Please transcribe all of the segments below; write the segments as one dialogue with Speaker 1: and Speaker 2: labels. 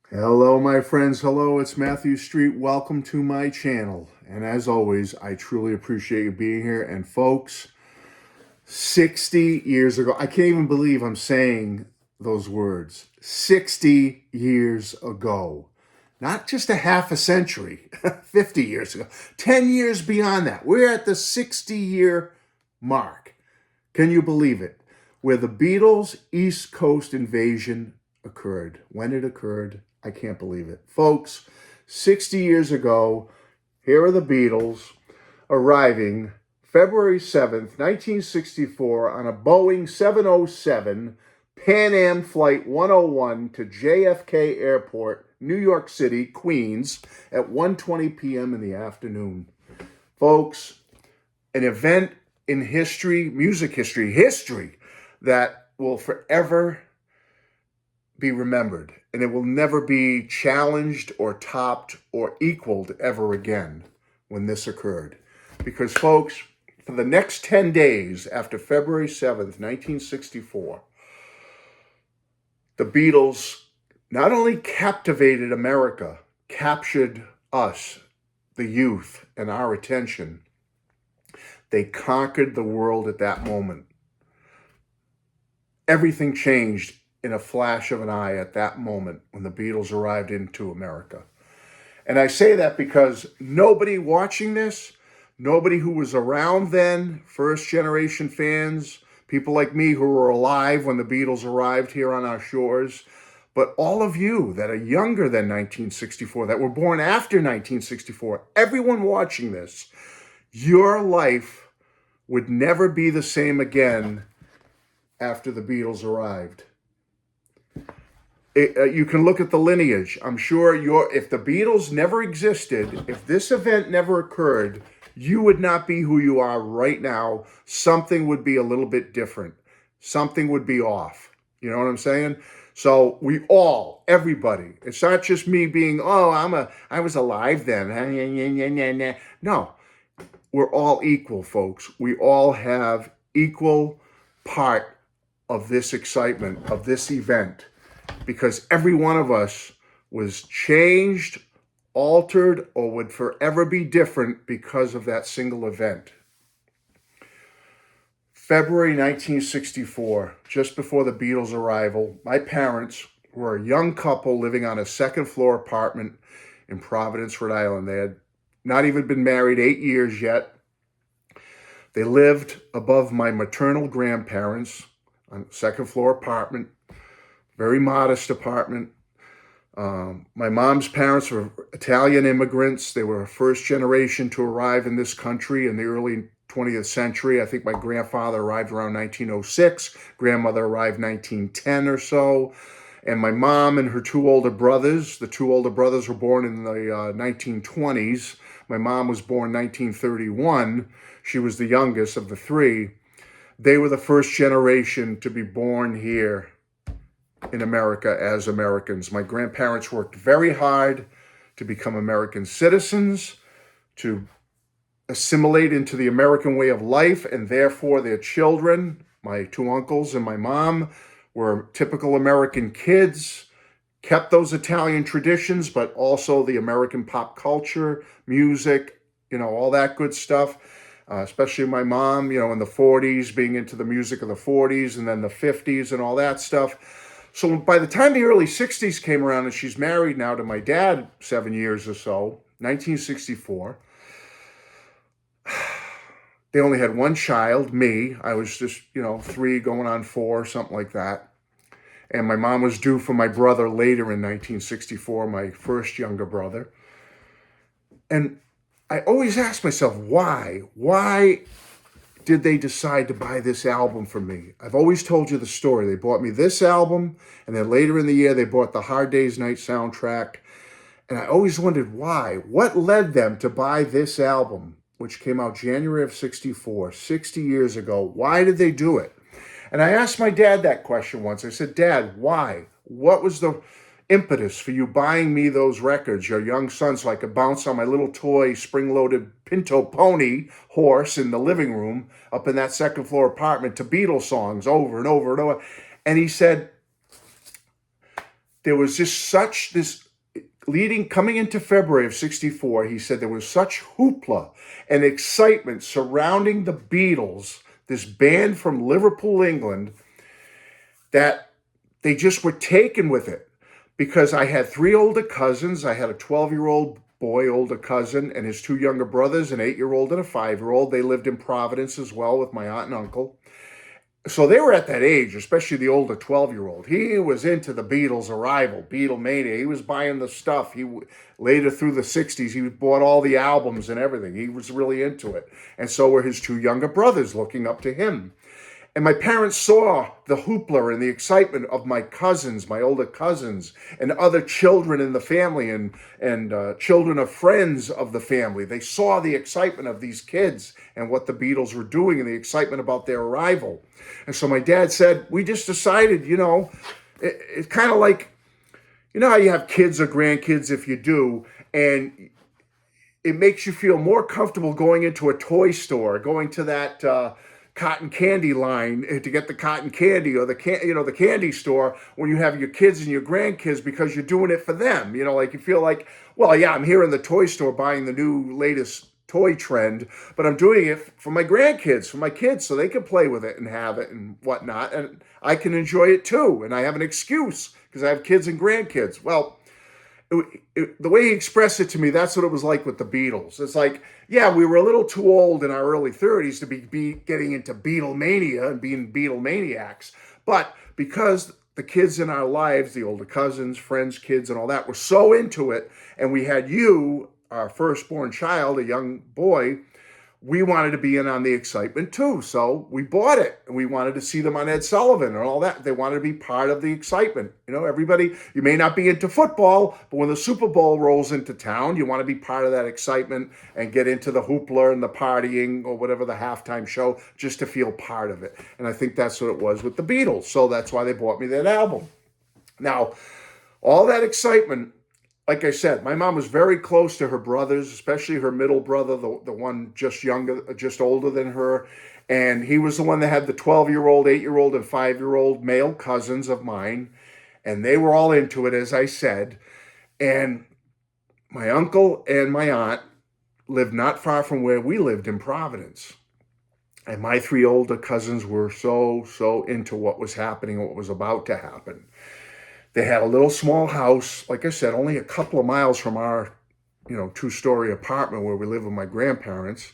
Speaker 1: Hello, my friends. Hello, it's Matthew Street. Welcome to my channel. And as always, I truly appreciate you being here. And folks, 60 years ago, I can't even believe I'm saying those words. 60 years ago. Not just a half a century, 50 years ago, 10 years beyond that. We're at the 60-year mark. Can you believe it? Where the Beatles' East Coast invasion occurred. When it occurred, I can't believe it. Folks, 60 years ago, here are the Beatles arriving February 7th, 1964, on a Boeing 707 Pan Am Flight 101 to JFK Airport, New York City, Queens, at 1:20 p.m. in the afternoon. Folks, an event in history, music history, that will forever be remembered, and it will never be challenged or topped or equaled ever again when this occurred. Because, folks, for the next 10 days after February 7th, 1964, the Beatles not only captivated America, captured us, the youth, and our attention, they conquered the world at that moment. Everything changed in a flash of an eye at that moment when the Beatles arrived into America. And I say that because nobody watching this, nobody who was around then, first generation fans, people like me who were alive when the Beatles arrived here on our shores, but all of you that are younger than 1964, that were born after 1964, everyone watching this, your life would never be the same again after the Beatles arrived. You can look at the lineage. I'm sure if the Beatles never existed, if this event never occurred, you would not be who you are right now. Something would be a little bit different. Something would be off. You know what I'm saying? So everybody, it's not just me being, I was alive then. No, we're all equal, folks. We all have equal part of this excitement, of this event, because every one of us was changed, altered, or would forever be different because of that single event. February 1964, just before the Beatles' arrival, my parents were a young couple living on a second-floor apartment in Providence, Rhode Island. They had not even been married 8 years yet. They lived above my maternal grandparents on a second-floor apartment, very modest apartment. My mom's parents were Italian immigrants. They were a first generation to arrive in this country in the early 20th century. I think my grandfather arrived around 1906. Grandmother arrived 1910 or so. And my mom and her two older brothers, the two older brothers were born in the 1920s. My mom was born 1931. She was the youngest of the three. They were the first generation to be born here in America as Americans. My grandparents worked very hard to become American citizens, to assimilate into the American way of life, and therefore their children, my two uncles and my mom, were typical American kids, kept those Italian traditions, but also the American pop culture, music, all that good stuff. Especially my mom, in the 40s, being into the music of the 40s and then the 50s and all that stuff. So by the time the early 60s came around, and she's married now to my dad 7 years or so, 1964, they only had one child, me. I was just, 3 going on 4, something like that. And my mom was due for my brother later in 1964, my first younger brother. And I always ask myself, why? Why did they decide to buy this album for me? I've always told you the story. They bought me this album, and then later in the year, they bought the Hard Day's Night soundtrack. And I always wondered why. What led them to buy this album, which came out January of 64, 60 years ago? Why did they do it? And I asked my dad that question once. I said, Dad, why? What was the impetus for you buying me those records, your young son, so I could bounce on my little toy spring-loaded Pinto pony horse in the living room up in that second-floor apartment to Beatles songs over and over and over? And he said, there was just such this coming into February of 64, he said there was such hoopla and excitement surrounding the Beatles, this band from Liverpool, England, that they just were taken with it. Because I had three older cousins. I had a 12-year-old boy, older cousin, and his two younger brothers, an 8-year-old and a 5-year-old. They lived in Providence as well with my aunt and uncle. So they were at that age, especially the older 12-year-old. He was into the Beatles' arrival, Beatlemania. He was buying the stuff. Later through the 60s, he bought all the albums and everything. He was really into it. And so were his two younger brothers looking up to him. And my parents saw the hoopla and the excitement of my cousins, my older cousins, and other children in the family and children of friends of the family. They saw the excitement of these kids and what the Beatles were doing and the excitement about their arrival. And so my dad said, we just decided, it's kind of like, how you have kids or grandkids, if you do, and it makes you feel more comfortable going into a toy store, going to that cotton candy line to get the cotton candy, or the candy store when you have your kids and your grandkids, because you're doing it for them. Like you feel like, well, yeah, I'm here in the toy store buying the new latest toy trend, but I'm doing it for my grandkids, for my kids, so they can play with it and have it and whatnot, and I can enjoy it too, and I have an excuse because I have kids and grandkids. Well, the way he expressed it to me, that's what it was like with the Beatles. It's like, yeah, we were a little too old in our early 30s to be getting into Beatlemania and being Beatlemaniacs. But because the kids in our lives, the older cousins, friends, kids, and all that, were so into it, and we had you, our firstborn child, a young boy, we wanted to be in on the excitement too. So we bought it, and we wanted to see them on Ed Sullivan and all that. They wanted to be part of the excitement. Everybody, you may not be into football, but when the Super Bowl rolls into town, you want to be part of that excitement and get into the hoopla and the partying or whatever the halftime show, just to feel part of it. And I think that's what it was with the Beatles. So that's why they bought me that album. Now, all that excitement, like I said, my mom was very close to her brothers, especially her middle brother, the one just older than her. And he was the one that had the 12-year-old, 8-year-old, and 5-year-old male cousins of mine. And they were all into it, as I said. And my uncle and my aunt lived not far from where we lived in Providence. And my three older cousins were so into what was happening, what was about to happen. They had a little small house, like I said, only a couple of miles from our, 2-story apartment where we live with my grandparents.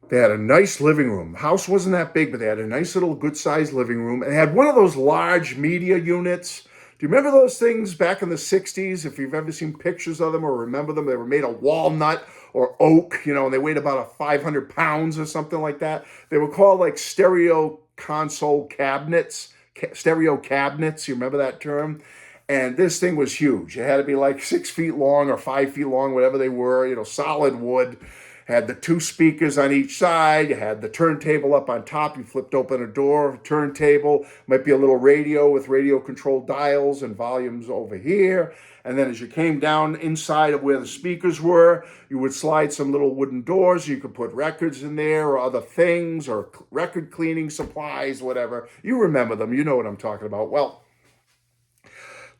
Speaker 1: They had a nice living room. The house wasn't that big, but they had a nice little good-sized living room. And they had one of those large media units. Do you remember those things back in the 60s? If you've ever seen pictures of them or remember them, they were made of walnut or oak, and they weighed about 500 pounds or something like that. They were called like stereo console cabinets. Stereo cabinets, you remember that term? And this thing was huge. It had to be like 6 feet long or 5 feet long, whatever they were, solid wood. Had the two speakers on each side. You had the turntable up on top. You flipped open a door, turntable. Might be a little radio with radio controlled dials and volumes over here. And then as you came down inside of where the speakers were, you would slide some little wooden doors. You could put records in there or other things or record cleaning supplies, whatever. You remember them. You know what I'm talking about. Well,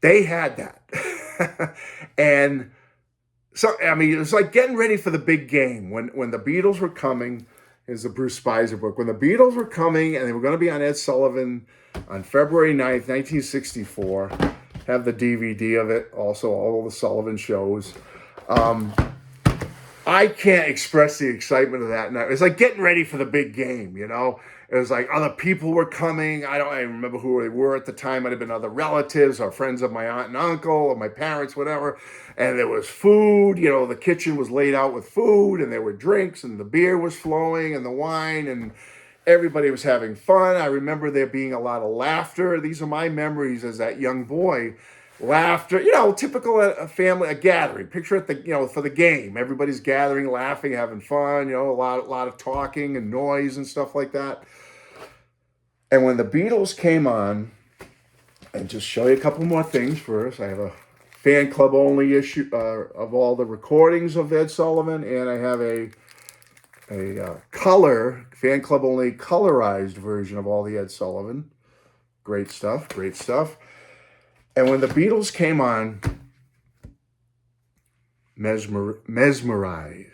Speaker 1: they had that. And so, it was like getting ready for the big game. When the Beatles were coming, is the Bruce Spicer book. When the Beatles were coming and they were going to be on Ed Sullivan on February 9th, 1964, have the DVD of it, also all the Sullivan shows. I can't express the excitement of that night. It was like getting ready for the big game, It was like other people were coming. I don't even remember who they were at the time. Might have been other relatives or friends of my aunt and uncle or my parents, whatever. And there was food, the kitchen was laid out with food, and there were drinks, and the beer was flowing, and the wine, and everybody was having fun. I remember there being a lot of laughter. These are my memories as that young boy. Laughter, typical a family, a gathering. Picture it, for the game. Everybody's gathering, laughing, having fun, a lot of talking and noise and stuff like that. And when the Beatles came on, and just show you a couple more things first. I have a fan club only issue of all the recordings of Ed Sullivan, and I have a color fan club only colorized version of all the Ed Sullivan. Great stuff. And when the Beatles came on, mesmerized.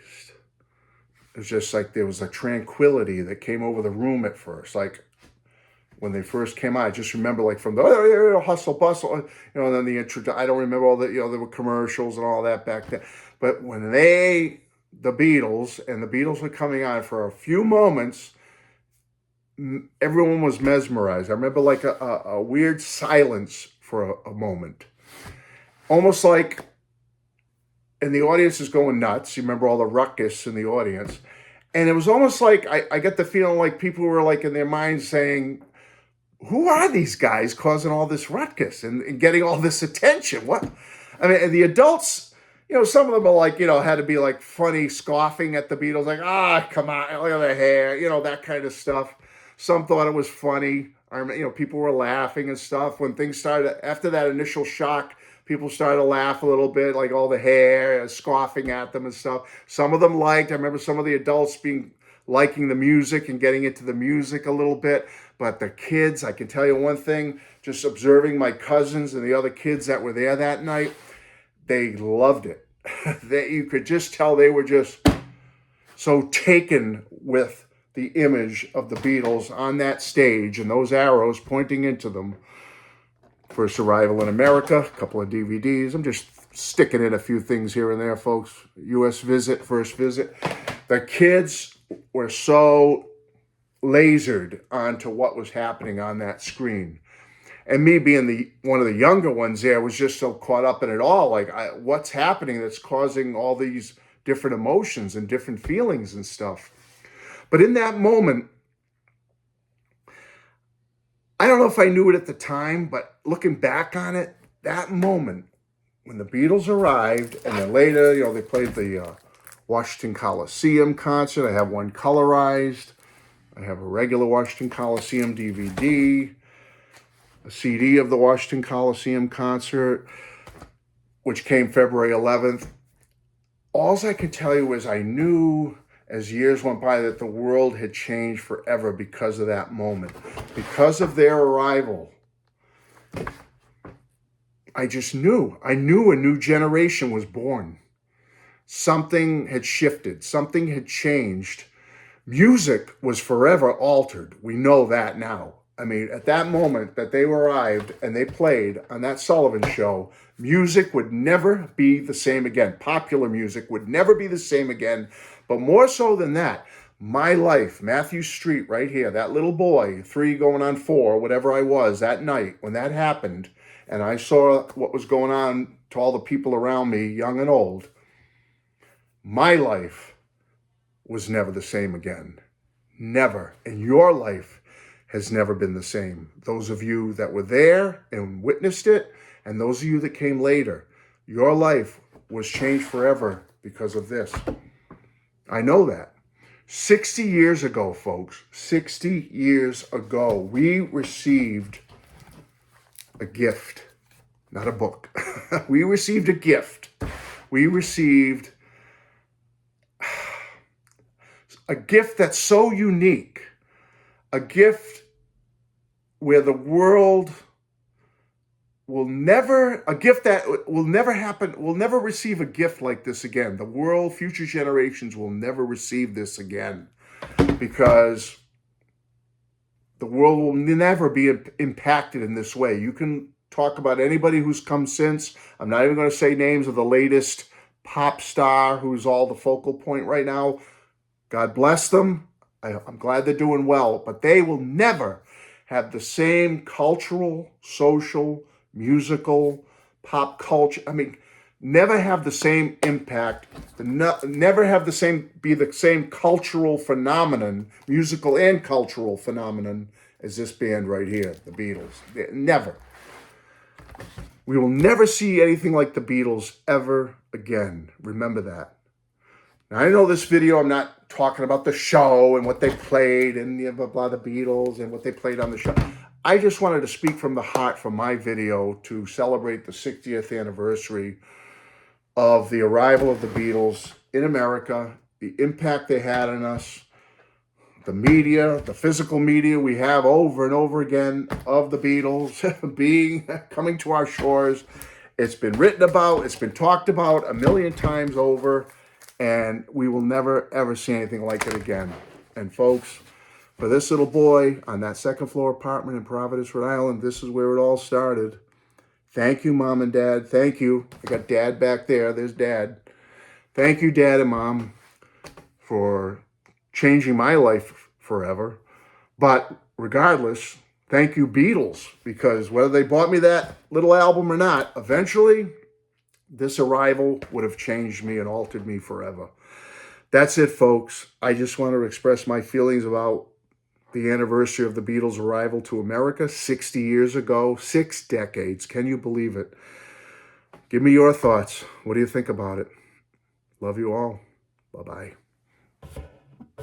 Speaker 1: It was just like there was a tranquility that came over the room at first. Like when they first came out, I just remember like from the hustle bustle, and then the intro. I don't remember all the, there were commercials and all that back then. But when the Beatles were coming on for a few moments, everyone was mesmerized. I remember like a weird silence for a moment. Almost like, and the audience is going nuts. You remember all the ruckus in the audience. And it was almost like, I get the feeling like people were like in their minds saying, who are these guys causing all this ruckus and getting all this attention? What? I mean, and the adults, some of them are like, had to be like funny, scoffing at the Beatles, like, come on, look at the hair, that kind of stuff. Some thought it was funny. People were laughing and stuff. When things started, after that initial shock, people started to laugh a little bit, like all the hair, scoffing at them and stuff. Some of them liked. I remember some of the adults liking the music and getting into the music a little bit. But the kids, I can tell you one thing, just observing my cousins and the other kids that were there that night, they loved it. You could just tell they were just so taken with the image of the Beatles on that stage and those arrows pointing into them. First arrival in America, a couple of DVDs. I'm just sticking in a few things here and there, folks. U.S. visit, first visit. The kids were so lasered onto what was happening on that screen. And me being one of the younger ones there was just so caught up in it all. Like, what's happening that's causing all these different emotions and different feelings and stuff. But in that moment, I don't know if I knew it at the time, but looking back on it, that moment when the Beatles arrived, and then later, they played the Washington Coliseum concert. I have one colorized. I have a regular Washington Coliseum DVD, a CD of the Washington Coliseum concert, which came February 11th. All I can tell you is I knew as years went by that the world had changed forever because of that moment. Because of their arrival, I just knew. I knew a new generation was born. Something had shifted. Something had changed. Music was forever altered. We know that now. I mean, at that moment that they arrived and they played on that Sullivan show, music would never be the same again. Popular music would never be the same again. But more so than that, my life, Matthew Street right here, that little boy, 3 going on 4, whatever I was that night when that happened, and I saw what was going on to all the people around me, young and old, my life was never the same again. Never. And your life has never been the same. Those of you that were there and witnessed it, and those of you that came later, your life was changed forever because of this. I know that. 60 years ago, folks, 60 years ago, we received a gift, not a book. We received a gift. We received a gift that's so unique, a gift where the world will never, a gift that will never happen, will never receive a gift like this again. The world, future generations will never receive this again because the world will never be impacted in this way. You can talk about anybody who's come since. I'm not even going to say names of the latest pop star who's all the focal point right now. God bless them. I'm glad they're doing well, but they will never have the same cultural, social, musical, pop culture. I mean, never have the same impact, never have be the same cultural phenomenon, musical and cultural phenomenon as this band right here, the Beatles. Never. We will never see anything like the Beatles ever again. Remember that. Now, I know this video, I'm not talking about the show and what they played and blah, blah, the Beatles and what they played on the show. I just wanted to speak from the heart for my video to celebrate the 60th anniversary of the arrival of the Beatles in America, the impact they had on us, the media, the physical media we have over and over again of the Beatles coming to our shores. It's been written about, it's been talked about a million times over, and we will never, ever see anything like it again. And folks, for this little boy on that second floor apartment in Providence, Rhode Island, this is where it all started. Thank you, Mom and Dad. Thank you. I got Dad back there. There's Dad. Thank you, Dad and Mom, for changing my life forever. But regardless, thank you, Beatles, because whether they bought me that little album or not, eventually this arrival would have changed me and altered me forever. That's it, folks. I just want to express my feelings about the anniversary of the Beatles' arrival to America 60 years ago, 6 decades. Can you believe it? Give me your thoughts. What do you think about it? Love you all. Bye-bye.